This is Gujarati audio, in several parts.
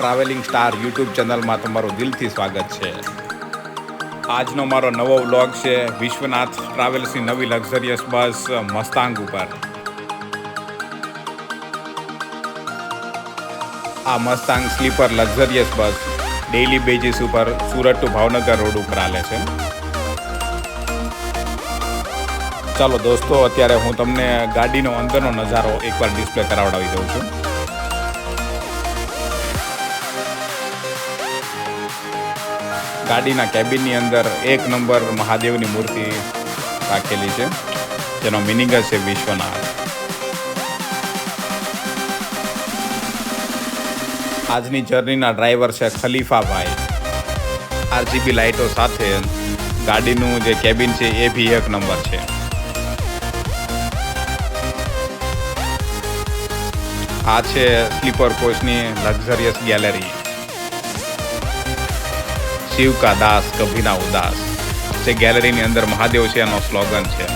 ટ્રાવેલિંગ સ્ટાર યુટ્યુબ ચેનલમાં તમારું દિલથી સ્વાગત છે। આજનો મારો નવો વ્લોગ છે વિશ્વનાથ ટ્રાવેલ્સની નવી લક્ઝરિયસ બસ મસ્તાંગ ઉપર। આ મસ્તાંગ સ્લીપર લક્ઝરિયસ બસ ડેઇલી બેઝિસ ઉપર સુરત ટુ ભાવનગર રોડ ઉપર હાલે છે। ચાલો દોસ્તો, અત્યારે હું તમને ગાડીનો અંદરનો નજારો એકવાર ડિસ્પ્લે કરાવડાવી દઉં છું। ગાડીના કેબિનની અંદર એક નંબર મહાદેવની મૂર્તિ રાખેલી છે, જેનો મિનિંગ જ છે વિશ્વનાથ। આજની જર્નીના ડ્રાઈવર છે ખલીફાભાઈ। RGB લાઇટો સાથે ગાડીનું જે કેબિન છે એ બી એક નંબર છે। આ છે સ્લીપર કોચની લક્ઝરિયસ ગેલેરી। શિવ કા દાસ કભી ના ઉદાસ જે ગેલેરીની અંદર મહાદેવ છે એનો સ્લોગન છે।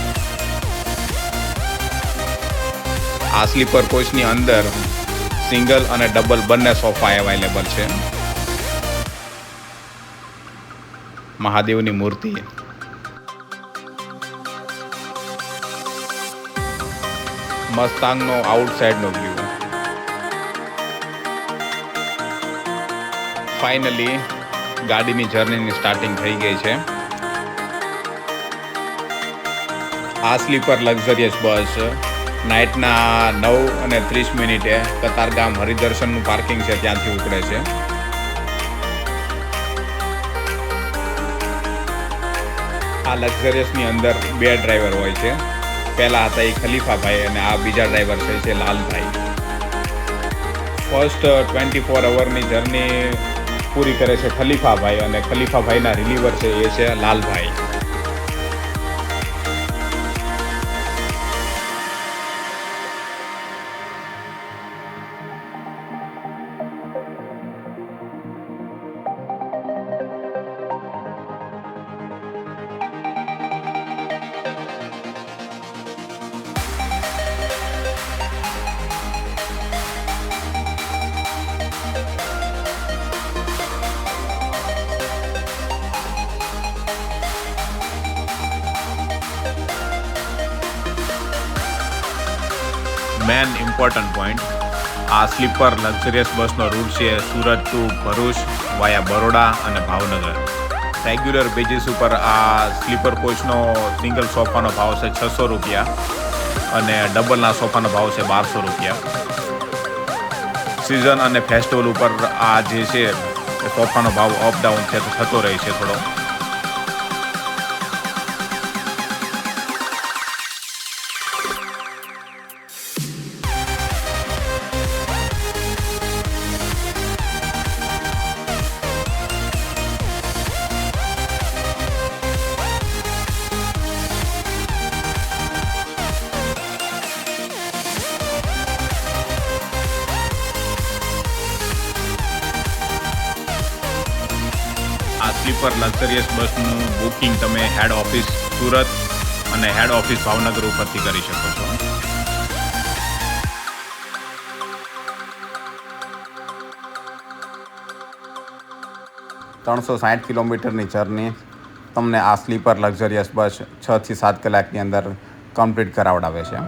આ સ્લીપર કોચની અંદર સિંગલ અને ડબલ બંને સોફા અવેલેબલ છે। મહાદેવની મૂર્તિ, મસ્તાંગનો આઉટસાઇડનો વ્યૂ। ફાઇનલી ગાડીની જર્નીની સ્ટાર્ટિંગ થઈ ગઈ છે। આ સ્લીપર લક્ઝરિયસ બસ નાઇટના 9:30 કતારગામ હરિદર્શનનું પાર્કિંગ છે ત્યાંથી ઉપડે છે। આ લક્ઝરિયસની અંદર બે ડ્રાઈવર હોય છે। પહેલા હતા એ ખલીફાભાઈ અને આ બીજા ડ્રાઈવર છે લાલભાઈ। ફર્સ્ટ 24 અવરની જર્ની પૂરી કરે છે ખલીફાભાઈ અને ખલીફાભાઈના રિલીવર છે એ છે લાલભાઈ। મેન ઇમ્પોર્ટન્ટ પોઈન્ટ, આ સ્લીપર લક્ઝરિયસ બસનો રૂટ છે સુરત ટુ ભરૂચ વાયા બરોડા અને ભાવનગર। રેગ્યુલર બેઝિસ ઉપર આ સ્લીપર કોચનો સિંગલ સોફાનો ભાવ છે 600 રૂપિયા અને ડબલના સોફાનો ભાવ છે 1200 રૂપિયા। સિઝન અને ફેસ્ટિવલ ઉપર આ જે છે સોફાનો ભાવ અપ ડાઉન છે તો થતો રહે છે થોડો। આ સ્લીપર લક્ઝરિયસ બસનું બુકિંગ તમે હેડ ઓફિસ સુરત અને હેડ ઓફિસ ભાવનગર ઉપરથી કરી શકો છો। 360 કિલોમીટરની જર્ની તમને આ સ્લીપર લક્ઝરિયસ બસ 6 થી 7 કલાકની અંદર કમ્પ્લીટ કરાવડાવે છે।